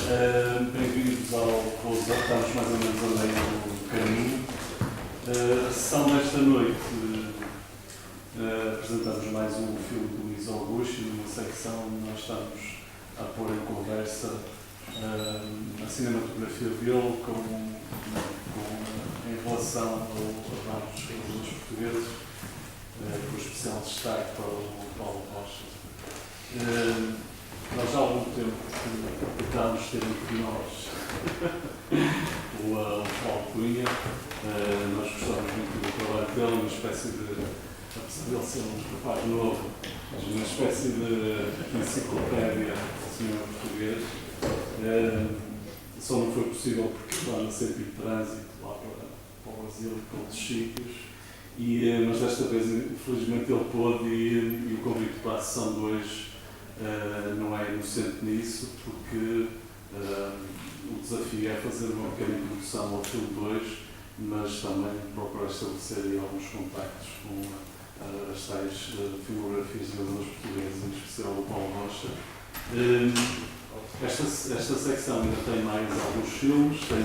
Bem-vindos ao Close-Up, estamos mais ou menos a meio do caminho. A sessão desta noite apresentamos mais um filme do Luís Augusto, numa secção onde nós estamos a pôr em conversa a cinematografia dele em relação a vários realizadores portugueses, com especial destaque para o Paulo Rocha. Nós há algum tempo que tentámos ter entre nós o Paulo Cunha. Nós gostamos muito do trabalho dele, uma espécie de, apesar de ele ser um rapaz novo, mas uma espécie de enciclopédia do cinema português. Só não foi possível porque estava sempre em trânsito lá para o Brasil com os Chicos. Mas desta vez, infelizmente, ele pôde e o convite para a sessão de hoje não é inocente nisso, porque o desafio é fazer uma pequena introdução ao filme 2, mas também procurar estabelecer aí alguns contactos com as tais filmografias de realizadores portugueses, em especial o Paulo Rocha. Esta secção ainda tem mais alguns filmes, tem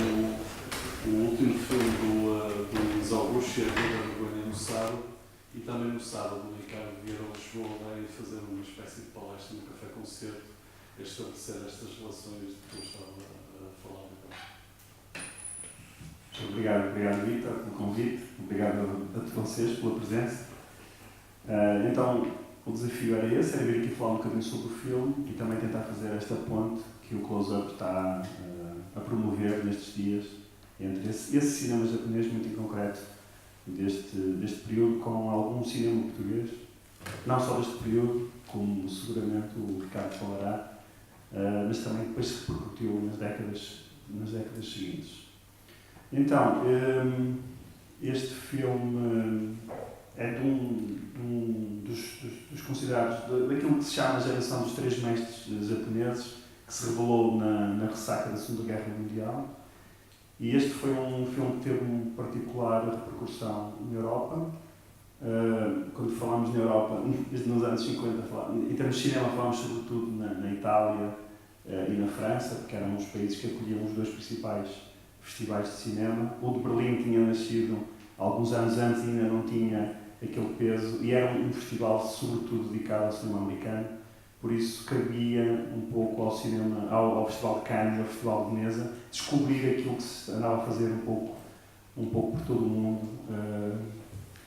o último filme do Luís Augusto, A Vida Vergonha no sábado, e também no sábado o Ricardo Vieira Lisboa vai fazer uma espécie de palestra no Café-Concerto a estabelecer estas relações de que eu estava a falar agora. Obrigado Vitor, pelo convite, obrigado a todos vocês pela presença. Então, o desafio era esse, era vir aqui falar um bocadinho sobre o filme e também tentar fazer esta ponte que o Close-Up está a promover nestes dias entre esse cinema japonês muito em concreto deste período com algum cinema português, não só deste período, como seguramente o Ricardo falará, mas também depois se repercutiu nas décadas seguintes. Então, este filme é de um dos considerados, daquilo que se chama a geração dos três mestres japoneses, que se revelou na ressaca da Segunda Guerra Mundial. E este foi um filme que teve uma particular repercussão na Europa. Quando falamos na Europa, nos anos 50, em termos de cinema, falamos sobretudo na Itália e na França, porque eram os países que acolhiam os dois principais festivais de cinema. O de Berlim tinha nascido alguns anos antes e ainda não tinha aquele peso, e era um festival sobretudo dedicado ao cinema americano. Por isso cabia um pouco ao cinema, ao Festival de Cannes, ao Festival de Veneza, descobrir aquilo que se andava a fazer um pouco por todo o mundo.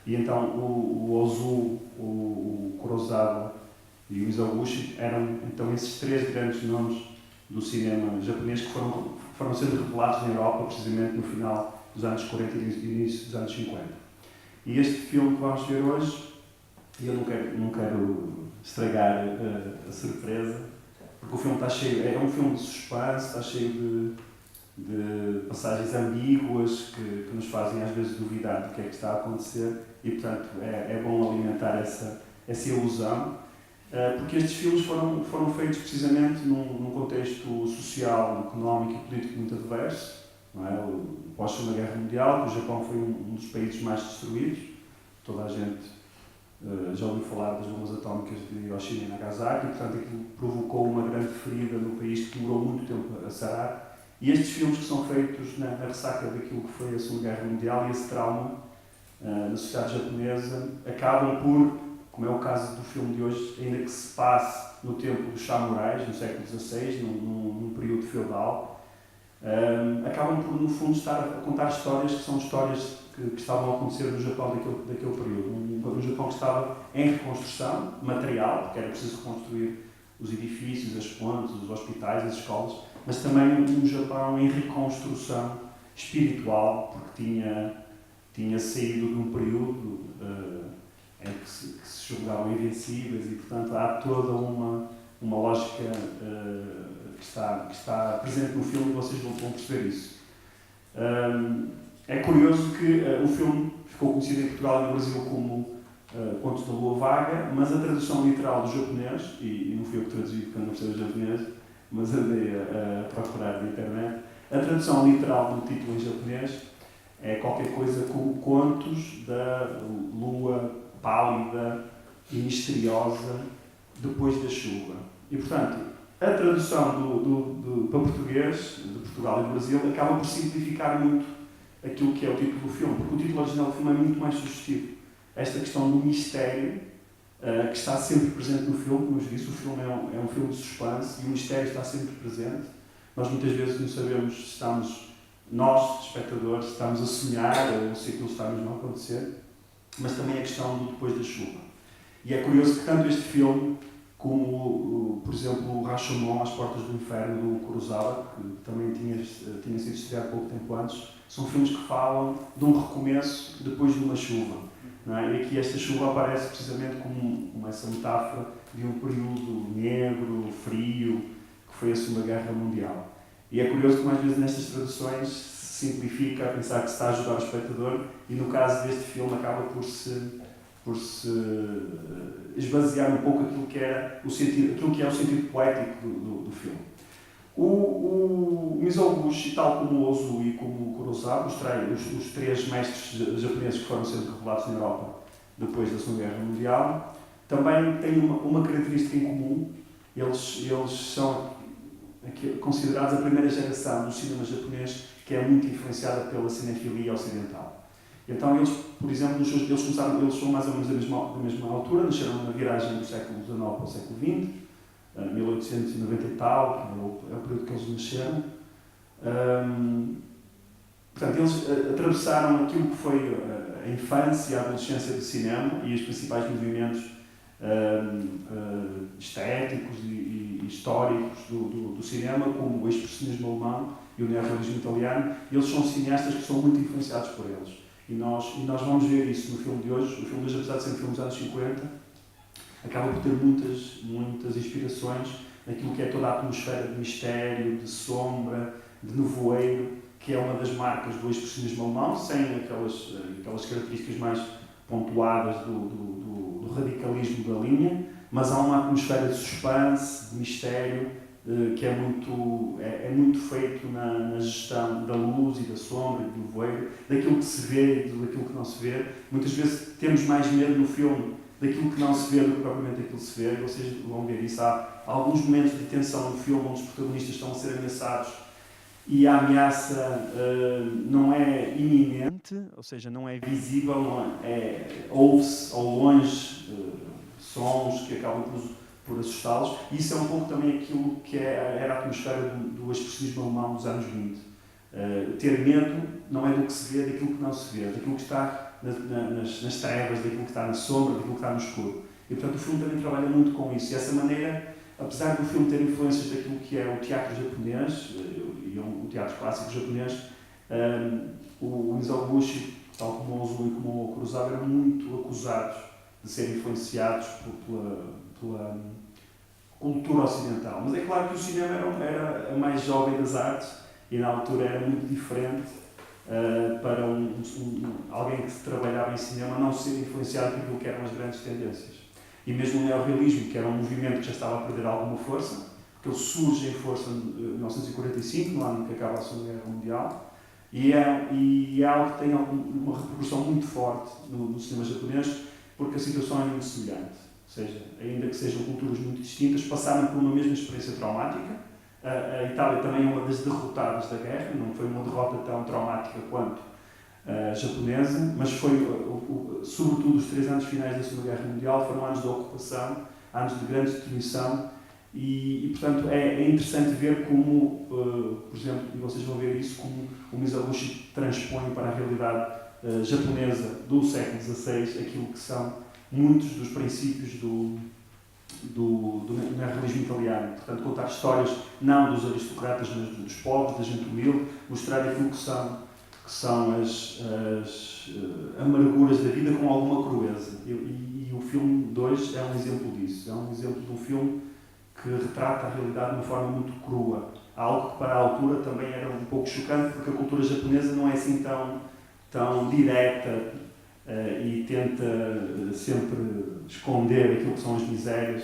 E então o Ozu, o Kurosawa e o Luís Augusto eram então esses três grandes nomes do cinema japonês que foram sendo revelados na Europa precisamente no final dos anos 40 e início dos anos 50. E este filme que vamos ver hoje, e eu não quero estragar a surpresa, porque o filme está cheio, é um filme de suspense, está cheio de passagens ambíguas que nos fazem às vezes duvidar do que é que está a acontecer, e portanto é bom alimentar essa ilusão, porque estes filmes foram feitos precisamente num contexto social, económico e político muito adverso, não é? Pós-Segunda Guerra Mundial, o Japão foi um dos países mais destruídos, toda a gente já ouviu falar das bombas atómicas de Hiroshima e Nagasaki, e portanto aquilo provocou uma grande ferida no país que demorou muito tempo a sarar. E estes filmes que são feitos na ressaca daquilo que foi a Segunda Guerra Mundial e esse trauma na sociedade japonesa acabam por, como é o caso do filme de hoje, ainda que se passe no tempo dos samurais, no século XVI, num período feudal, acabam por, no fundo, estar a contar histórias que são histórias que estavam a acontecer no Japão daquele período. Um Japão que estava em reconstrução material, porque era preciso reconstruir os edifícios, as pontes, os hospitais, as escolas, mas também um Japão em reconstrução espiritual, porque tinha saído de um período em que se julgavam invencíveis e, portanto, há toda uma lógica que está presente no filme e vocês vão perceber isso. É curioso que o filme ficou conhecido em Portugal e no Brasil como Contos da Lua Vaga, mas a tradução literal do japonês, e não fui eu que traduzi porque eu não percebo japonês, mas andei a procurar na internet, a tradução literal do título em japonês é qualquer coisa como Contos da Lua Pálida e Misteriosa depois da chuva. E, portanto, a tradução para português, de Portugal e do Brasil, acaba por simplificar muito aquilo que é o título do filme, porque o título original do filme é muito mais sugestivo. Esta questão do mistério, que está sempre presente no filme, como eu disse, o filme é um filme de suspense e o mistério está sempre presente. Nós muitas vezes não sabemos se estamos, nós, espectadores, estamos a sonhar ou se aquilo está mesmo a acontecer, mas também a questão do depois da chuva. E é curioso que tanto este filme como, por exemplo, o Rashomon, As Portas do Inferno, do Kurosawa, que também tinha sido estreado pouco tempo antes, são filmes que falam de um recomeço depois de uma chuva. Não é? E aqui esta chuva aparece precisamente como essa metáfora de um período negro, frio, que foi a Segunda Guerra Mundial. E é curioso que, às vezes, nestas traduções se simplifica a pensar que se está a ajudar o espectador e, no caso deste filme, acaba por se esvaziar um pouco aquilo que é o sentido poético do filme. O Mizoguchi, tal como o Ozu e como o Kurosawa, os três mestres japoneses que foram sendo revelados na Europa depois da Segunda Guerra Mundial, também têm uma característica em comum. Eles são considerados a primeira geração do cinema japonês que é muito influenciada pela cinefilia ocidental. Então eles, por exemplo, eles são mais ou menos da mesma altura, nasceram na viragem do século XIX para o século XX, 1890 e tal, é o período que eles nasceram. Portanto, eles atravessaram aquilo que foi a infância e a adolescência do cinema e os principais movimentos estéticos e históricos do cinema, como o expressionismo alemão e o neorrealismo italiano. Eles são cineastas que são muito influenciados por eles. E nós vamos ver isso no filme de hoje. O filme de hoje, apesar de ser um filme dos anos 50, acaba por ter muitas inspirações naquilo que é toda a atmosfera de mistério, de sombra, de nevoeiro, que é uma das marcas do expressionismo alemão, sem aquelas características mais pontuadas do radicalismo da linha, mas há uma atmosfera de suspense, de mistério, que é muito feito na gestão da luz e da sombra e do nevoeiro, daquilo que se vê e daquilo que não se vê. Muitas vezes temos mais medo no filme daquilo que não se vê do que propriamente daquilo que se vê. Vocês vão ver isso. Há alguns momentos de tensão no filme onde os protagonistas estão a ser ameaçados e a ameaça não é iminente, ou seja, não é visível, ouve-se ao longe sons que acabam por assustá-los. E isso é um pouco também aquilo que era a atmosfera do expressionismo alemão dos anos 20. Ter medo não é do que se vê, daquilo que não se vê, daquilo que está nas trevas, daquilo que está na sombra, daquilo que está no escuro. E, portanto, o filme também trabalha muito com isso. E dessa maneira, apesar do filme ter influências daquilo que é o teatro japonês, e o teatro clássico japonês, o Mizoguchi, tal como o Ozu e como o Kurosawa, eram muito acusados de serem influenciados pela cultura ocidental. Mas é claro que o cinema era a mais jovem das artes e na altura era muito diferente para alguém que trabalhava em cinema não ser influenciado por aquilo que eram as grandes tendências. E mesmo o neorrealismo, que era um movimento que já estava a perder alguma força, porque ele surge em força em 1945, no ano em que acaba a Segunda Guerra Mundial, e é algo que tem uma repercussão muito forte no cinema japonês, porque a situação é muito semelhante. Ou seja, ainda que sejam culturas muito distintas, passaram por uma mesma experiência traumática. A Itália também é uma das derrotadas da guerra, não foi uma derrota tão traumática quanto a japonesa, mas foi, sobretudo, os 3 anos finais da Segunda Guerra Mundial foram anos de ocupação, anos de grande destruição, e portanto, é interessante ver como, por exemplo, e vocês vão ver isso, como o Mizoguchi transpõe para a realidade japonesa do século XVI aquilo que são muitos dos princípios do neorrealismo italiano. Portanto, contar histórias não dos aristocratas, mas dos pobres, da gente humilde, mostrar aquilo que são as amarguras da vida com alguma crueza. E o filme 2 é um exemplo disso. É um exemplo de um filme que retrata a realidade de uma forma muito crua. Algo que para a altura também era um pouco chocante, porque a cultura japonesa não é assim tão direta e tenta sempre esconder aquilo que são as misérias.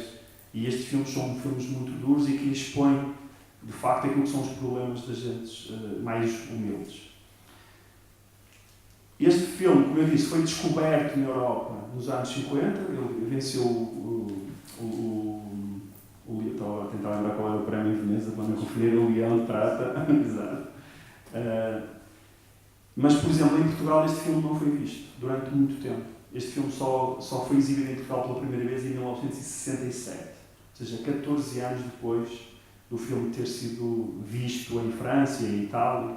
E estes filmes são filmes muito duros e que expõem, de facto, aquilo que são os problemas das gentes mais humildes. Este filme, como eu disse, foi descoberto na Europa nos anos 50. Ele venceu estou a tentar lembrar qual é o mesa para não conferir o leão de prata. Exato. Mas, por exemplo, em Portugal este filme não foi visto durante muito tempo. Este filme só foi exibido em Portugal pela primeira vez em 1967. Ou seja, 14 anos depois do filme ter sido visto em França e em Itália.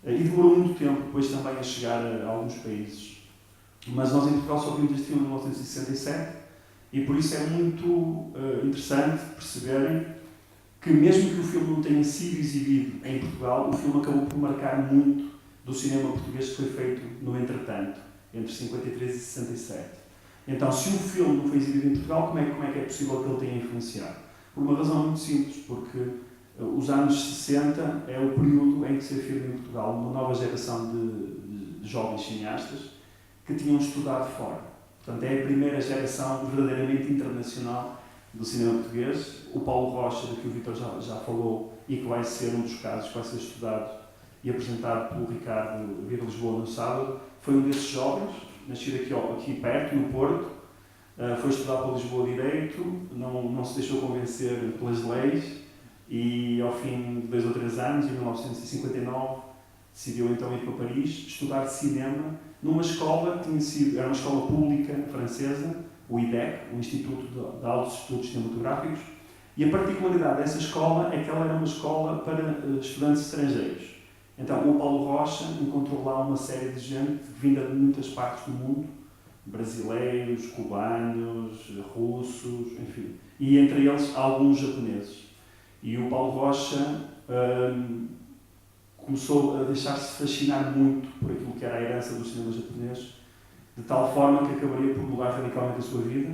E demorou muito tempo depois também a chegar a alguns países. Mas nós em Portugal só vimos este filme em 1967 e por isso é muito interessante perceberem que mesmo que o filme não tenha sido exibido em Portugal, o filme acabou por marcar muito do cinema português que foi feito no entretanto, entre 53 e 67. Então, se o filme não foi exibido em Portugal, como é que é possível que ele tenha influenciado? Por uma razão muito simples, porque os anos 60 é o período em que se afirma em Portugal uma nova geração de jovens cineastas que tinham estudado fora. Portanto, é a primeira geração verdadeiramente internacional do cinema português. O Paulo Rocha, de que o Vítor já falou, e que vai ser um dos casos que vai ser estudado e apresentado pelo Ricardo Vieira Lisboa no sábado, foi um desses jovens, nascido aqui perto, no Porto, foi estudar para Lisboa Direito, não se deixou convencer pelas leis e, ao fim de 2 ou 3 anos, em 1959, decidiu então ir para Paris estudar cinema numa escola que era uma escola pública francesa, o IDEC, o Instituto de Altos Estudos Cinematográficos, e a particularidade dessa escola é que ela era uma escola para estudantes estrangeiros. Então, o Paulo Rocha encontrou lá uma série de gente vinda de muitas partes do mundo, brasileiros, cubanos, russos, enfim, e entre eles alguns japoneses. E o Paulo Rocha começou a deixar-se fascinar muito por aquilo que era a herança do cinema japonês, de tal forma que acabaria por mudar radicalmente a sua vida.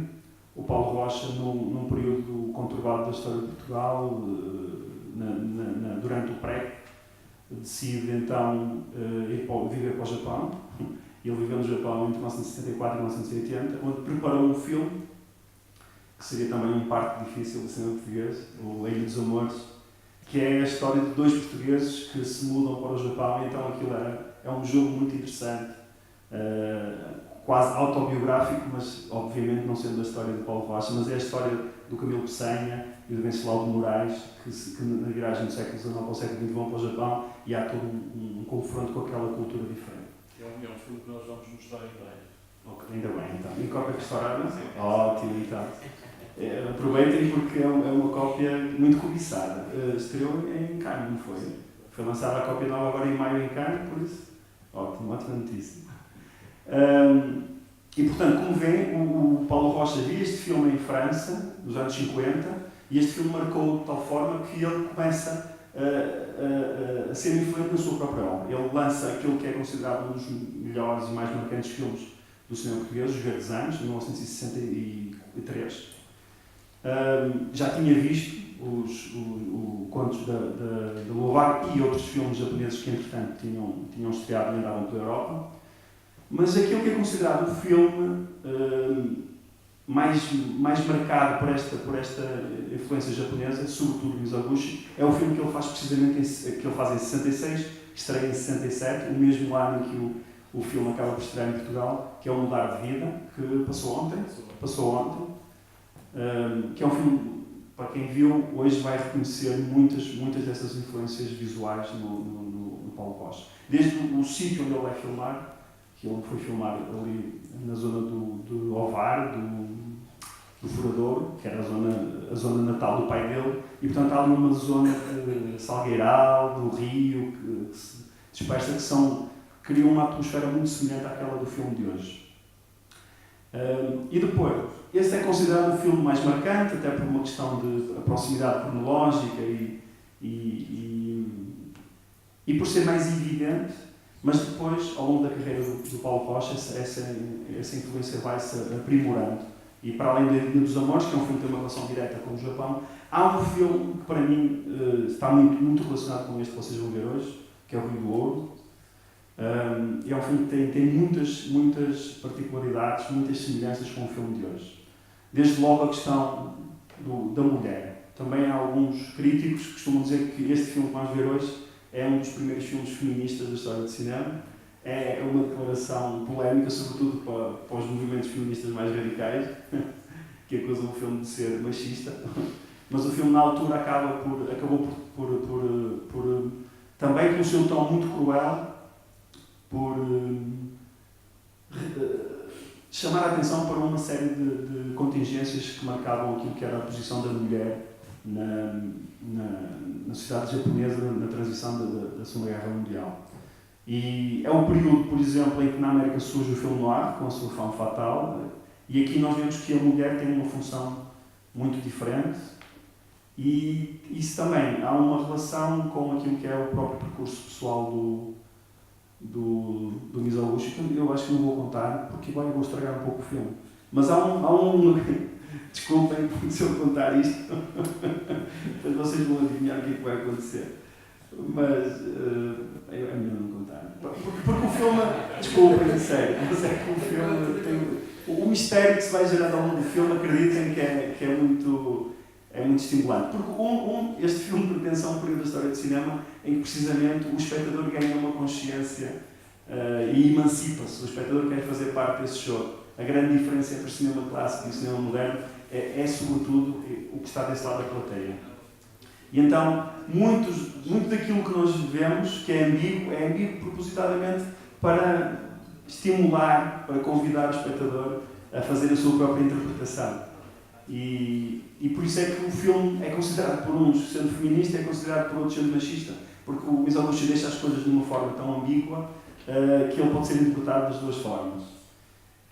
O Paulo Rocha, num período conturbado da história de Portugal, durante o pré, decide então viver para o Japão. Ele viveu no Japão entre 1974 e 1980, onde preparou um filme que seria também um parte difícil do cinema português, o A Ilha dos Amores, que é a história de 2 portugueses que se mudam para o Japão. Então aquilo é um jogo muito interessante, quase autobiográfico, mas obviamente não sendo a história de Paulo Rocha, mas é a história do Camilo Peçanha e do Venceslau de Moraes, que na viragem do século XIX ao século XX vão para o Japão e há todo um confronto com aquela cultura diferente. É um filme que nós vamos mostrar em breve. Ok, ainda bem, então. E cópia restaurada? Ótimo, então. Aproveitem porque é uma cópia muito cobiçada. Estreou em Cannes, não foi? Foi lançada a cópia nova agora em maio em Cannes, por isso. Ótimo, ótima notícia. E portanto, como vêem, o Paulo Rocha viu este filme em França, nos anos 50, e este filme marcou de tal forma que ele começa a ser influente na sua própria obra. Ele lança aquilo que é considerado um dos melhores e mais marcantes filmes do cinema português, Os Verdes Anos, de 1963. Já tinha visto os Contos da Lovac e outros filmes japoneses que, entretanto, tinham estreado e andavam pela Europa. Mas aquilo que é considerado o filme mais marcado por esta influência japonesa, sobretudo Mizoguchi, é o filme que ele faz precisamente que ele faz em 66, que estreia em 67, o mesmo ano em que o filme acaba por estrear em Portugal, que é o Mudar de Vida, que passou ontem, que é um filme, para quem viu, hoje vai reconhecer muitas dessas influências visuais no Paulo Rocha. Desde o sítio onde ele vai filmar, que ele foi filmar ali na zona do Ovar, do Furadouro, que era a zona natal do pai dele, e portanto há numa zona de Salgueiral, do Rio, que se dispersa, que criam uma atmosfera muito semelhante àquela do filme de hoje. E depois, este é considerado o filme mais marcante, até por uma questão de proximidade cronológica e por ser mais evidente, mas depois, ao longo da carreira do Paulo Rocha, essa influência vai-se aprimorando. E para além da Ilha dos Amores, que é um filme que tem uma relação direta com o Japão, há um filme que para mim está muito relacionado com este que vocês vão ver hoje, que é o Rio do Ouro. E é um filme que tem muitas particularidades, muitas semelhanças com o filme de hoje. Desde logo a questão da mulher. Também há alguns críticos que costumam dizer que este filme que vamos ver hoje é um dos primeiros filmes feministas da história do cinema. É uma declaração polémica, sobretudo para os movimentos feministas mais radicais, que acusam o filme de ser machista. mas o filme na altura acabou por também com o seu tom muito cruel, por chamar a atenção para uma série de contingências que marcavam aquilo que era a posição da mulher na sociedade japonesa na transição da Segunda Guerra Mundial. E é um período, por exemplo, em que na América surge o filme noir, com a sua fama fatal, e aqui nós vemos que a mulher tem uma função muito diferente, e isso também há uma relação com aquilo que é o próprio percurso pessoal do Mizoguchi, que eu acho que não vou contar, porque eu vou estragar um pouco o filme. Mas há um desculpem se eu contar isto, depois vocês vão adivinhar o que vai acontecer. Mas é melhor não contar. Porque o filme, desculpem, sério, mas é que o filme tem. O mistério que se vai gerando ao longo do filme, acreditem que é muito estimulante. Porque este filme pertence a um período da história do cinema em que precisamente o espectador ganha uma consciência e emancipa-se. O espectador quer fazer parte desse show. A grande diferença entre o cinema clássico e o cinema moderno é sobretudo, o que está desse lado da plateia. E então, muito daquilo que nós vemos, que é ambíguo propositadamente para estimular, para convidar o espectador a fazer a sua própria interpretação. E por isso é que o filme é considerado por uns sendo feminista e é considerado por outros sendo machista, porque o Mizoguchi deixa as coisas de uma forma tão ambígua que ele pode ser interpretado das duas formas.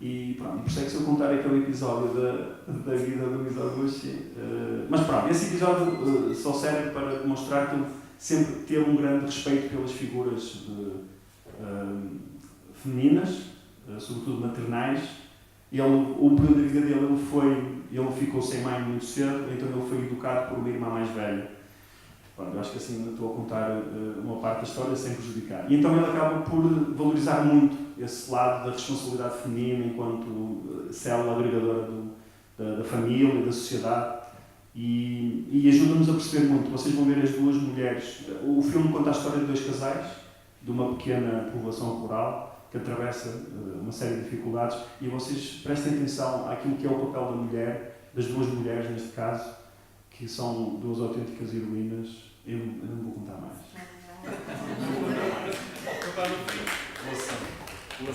E pronto, por isso é que se eu contar aquele episódio da vida do Mizoguchi, mas pronto, esse episódio só serve para demonstrar que ele sempre teve um grande respeito pelas figuras femininas, sobretudo maternais. O período da vida dele ele ficou sem mãe muito cedo, então ele foi educado por uma irmã mais velha. Bom, eu acho que assim estou a contar uma parte da história sem prejudicar. E então ele acaba por valorizar muito esse lado da responsabilidade feminina enquanto célula agregadora da família e da sociedade, e ajuda-nos a perceber muito. Vocês vão ver as duas mulheres. O filme conta a história de dois casais, de uma pequena povoação rural, que atravessa uma série de dificuldades, e vocês prestem atenção àquilo que é o papel da mulher, das duas mulheres neste caso, que são duas autênticas heroínas. Eu não vou contar mais. Boa